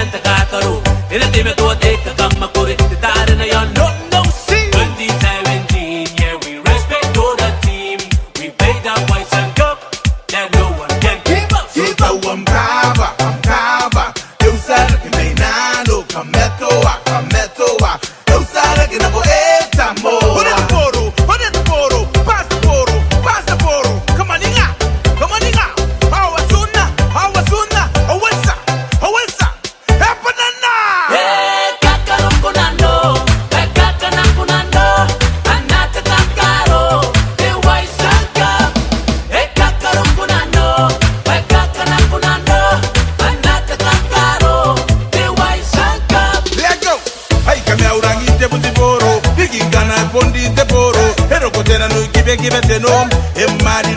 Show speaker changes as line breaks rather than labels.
tenta kakaro. Ina time to take a gamma kore. The tarena yon no see. 2017, yeah, we respect all the team. We play the white and cup that no one can keep up.
So I'm kava. Eu sabe que nem nada, kametoa. Eu sabe que não vou eita mo. Put it the poro, pass the poro. Come on inga. How asuna, awesa. Hapanana.
Hey, kakarunkunando, kakanakunando, anata kakaro, the white and cup. Hey, kakarunkunando, kakanakunando, anata kakaro, the white and cup.
Let go. Hey, kame aurangi te buti poro. Bigingana bondi te poro. Hero kotena no give te no. E mari